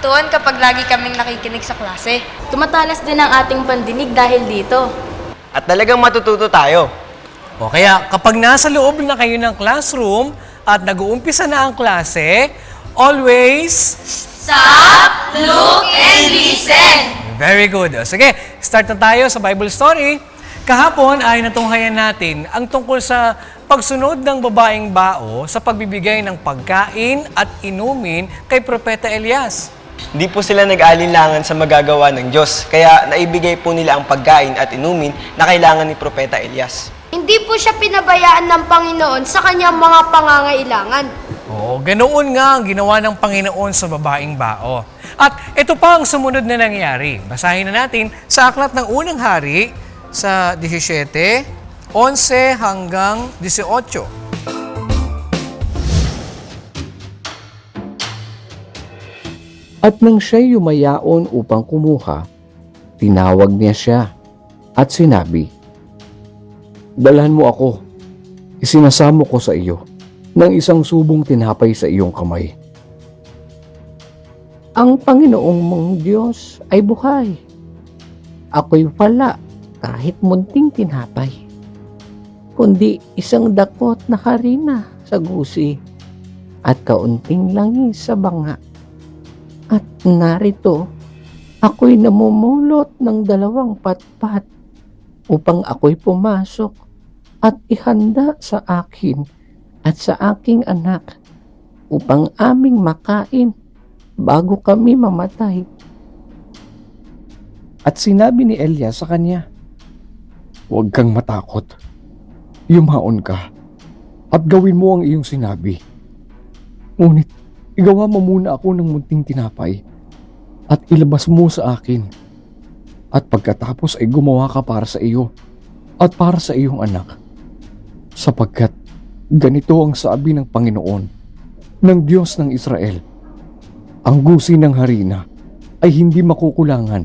natutuhan kapag lagi kaming nakikinig sa klase. Tumatalas din ang ating pandinig dahil dito. At talagang matututo tayo. O kaya kapag nasa loob na kayo ng classroom at nag-uumpisa na ang klase, always Stop, look, and listen! very good. O, sige, start na tayo sa Bible story. Kahapon ay natunghayan natin ang tungkol sa pagsunod ng babaeng bao sa pagbibigay ng pagkain at inumin kay Propeta Elias. Hindi po sila nag-alinlangan sa magagawa ng Diyos, kaya naibigay po nila ang pagkain at inumin na kailangan ni Propeta Elias. Hindi po siya pinabayaan ng Panginoon sa kanyang mga pangangailangan. Oo, ganoon nga ang ginawa ng Panginoon sa babaeng bao. At ito pa ang sumunod na nangyari. Basahin na natin sa Aklat ng Unang Hari sa 17, 11 hanggang 18. At nang siya'y yumayaon upang kumuha, tinawag niya siya at sinabi, "Dalhan mo ako, isinasamo ko sa iyo ng isang subong tinapay sa iyong kamay. Ang Panginoong mong Diyos ay buhay. Ako'y wala kahit munting tinapay, kundi isang dakot na harina sa gusi at kaunting langis sa banga. At narito, ako'y namumulot ng 2 patpat upang ako'y pumasok at ihanda sa akin at sa aking anak upang aming makain bago kami mamatay." At sinabi ni Elias sa kanya, "Huwag kang matakot. Yumaon ka at gawin mo ang iyong sinabi. Ngunit igawa mo muna ako ng munting tinapay at ilabas mo sa akin. At pagkatapos ay gumawa ka para sa iyo at para sa iyong anak. Sapagkat ganito ang sabi ng Panginoon, ng Diyos ng Israel, ang gusi ng harina ay hindi makukulangan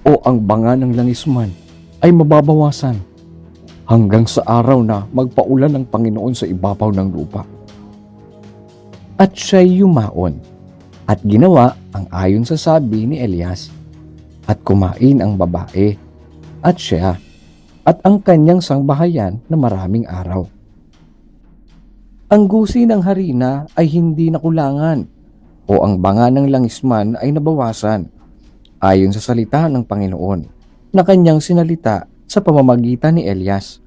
o ang banga ng langis man ay mababawasan hanggang sa araw na magpaulan ng Panginoon sa ibabaw ng lupa." At siya'y yumaon at ginawa ang ayon sa sabi ni Elias, at kumain ang babae at siya at ang kanyang sangbahayan na maraming araw. Ang gusi ng harina ay hindi nakulangan o ang banga ng langis man ay nabawasan, ayon sa salita ng Panginoon na kanyang sinalita sa pamamagitan ni Elias.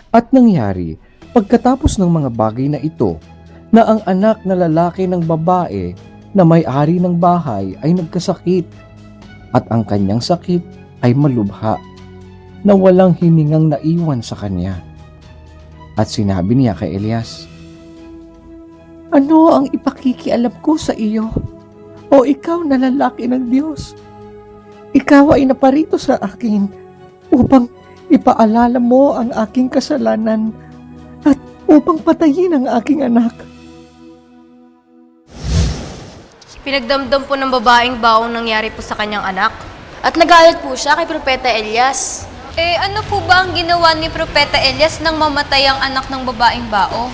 At nangyari pagkatapos ng mga bagay na ito, na ang anak na lalaki ng babae na may-ari ng bahay ay nagkasakit, at ang kanyang sakit ay malubha, na walang hiningang naiwan sa kanya. At sinabi niya kay Elias, "Ano ang ipakikialam ko sa iyo, o ikaw na lalaki ng Diyos? Ikaw ay naparito sa akin upang ipaalala mo ang aking kasalanan at upang patayin ang aking anak." Pinagdamdam po ng babaeng baong nangyari po sa kanyang anak. At nagalit po siya kay Propeta Elias. Ano po ba ang ginawa ni Propeta Elias nang mamatay ang anak ng babaeng bao?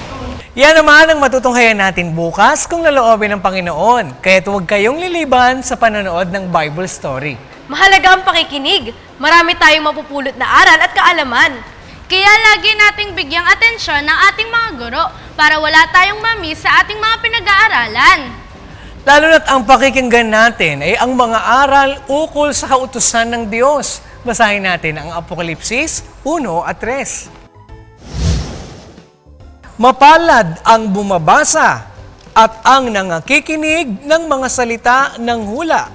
Yan naman ang matutunghayan natin bukas kung laloobin ng Panginoon. Kaya huwag kayong liliban sa panonood ng Bible story. Mahalaga ang pakikinig. Marami tayong mapupulot na aral at kaalaman. Kaya lagi nating bigyang atensyon ng ating mga guro para wala tayong mamiss sa ating mga pinag-aaralan. Lalo na't ang pakikinggan natin ay ang mga aral ukol sa kautusan ng Diyos. Basahin natin ang Apokalipsis 1 at 3. Mapalad ang bumabasa at ang nangakikinig ng mga salita ng hula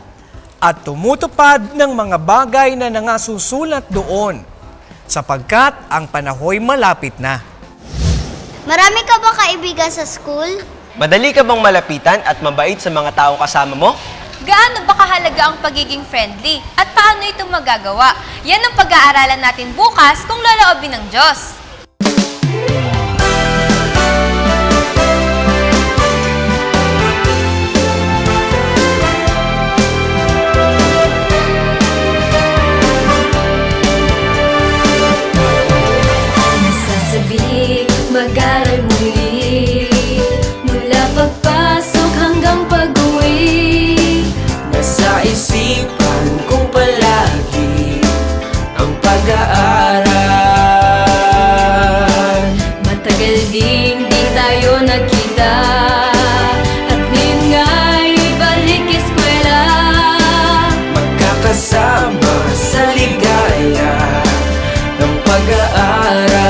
at tumutupad ng mga bagay na nangasusulat doon, sapagkat ang panahoy malapit na. Marami ka ba kaibigan sa school? Madali ka bang malapitan at mabait sa mga taong kasama mo? Gaano ba kahalaga ang pagiging friendly? At paano ito magagawa? Yan ang pag-aaralan natin bukas kung loloobin ng Diyos. Nasasabi, mag-aral muli, mula pagpasok hanggang pag-uwi. kaisipan kong palagi ang pag-aaral. Matagal ding di tayo nagkita at ngayon nga'y balik eskwela. Magkakasama sa ligaya ng pag-aaral.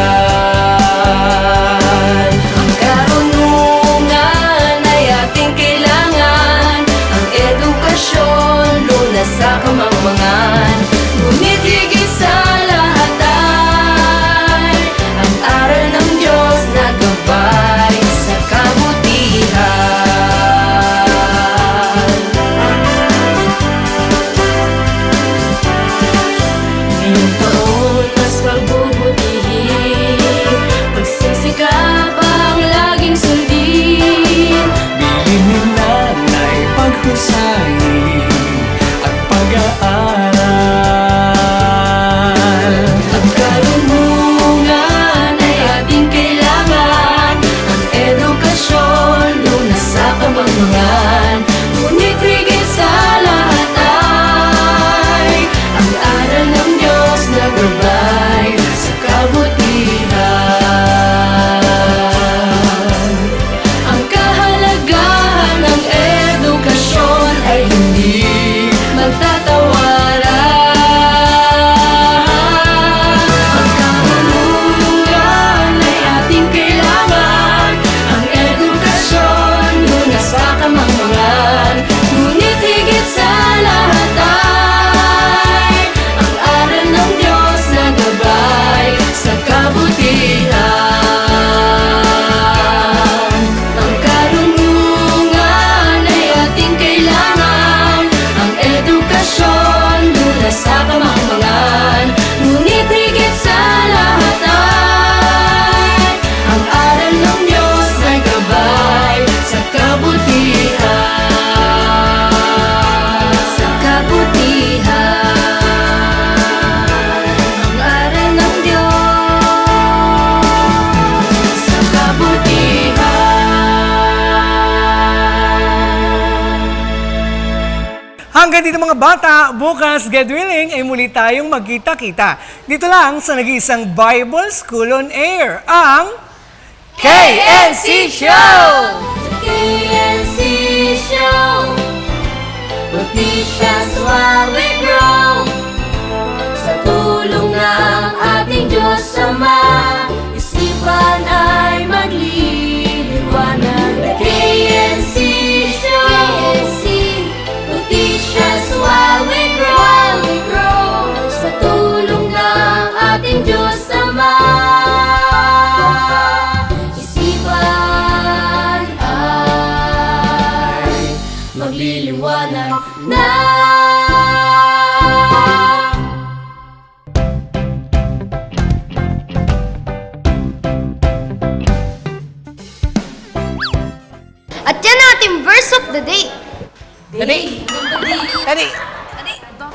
Ang karunungan ay ating kailangan, ang edukasyon lunas sa kamangmangan. Ngunit higit sa lahat ay ang aral ng Diyos na gabay sa kabutihan. Ngayong taon mas pagbubutihin, pagsisikap ang laging sundin. Bilin nila na'y paghusayin at pag-aaral. Ang karunungan ay ating kailangan, ang edukasyon lunas sa kamangmangan. Ngunit higit sa lahat ay ang aral ng Diyos na gabay sa kabutihan. Ang kahalagahan ng edukasyon ay hindi magtatawaran. Ang karunungan ay ating kailangan, ang edukasyon lunas sa kamangmangan. Ngunit higit sa lahat ay ang aral ng Diyos na gabay sa kabutihan. Ang karunungan ay ating kailangan, ang edukasyon lunas sa kamangmangan. Ngunit higit sa lahat ay ang aral ng Diyos na gabay sa kabutihan. Sa kabutihan. Ang aral ng Diyos sa kabutihan. Hanggang dito mga bata, bukas, God willing, ay muli tayong magkita-kita. Dito lang sa nag-iisang Bible School on Air, ang KNC Show! KNC Show, noticias while we grow. Sa tulong ng ating Diyos Ama, isipan ay magliliwanag. KNC Show, noticias while we grow. Sa tulong ng ating Diyos Ama, isipan ay magliliwanag na. At yan ang ating verse of the day. Dali!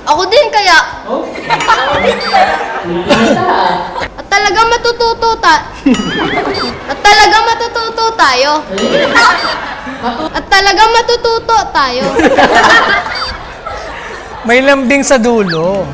Ako din kaya. At talagang matututo At talagang matututo tayo. At talagang matututo tayo. May lambing sa dulo.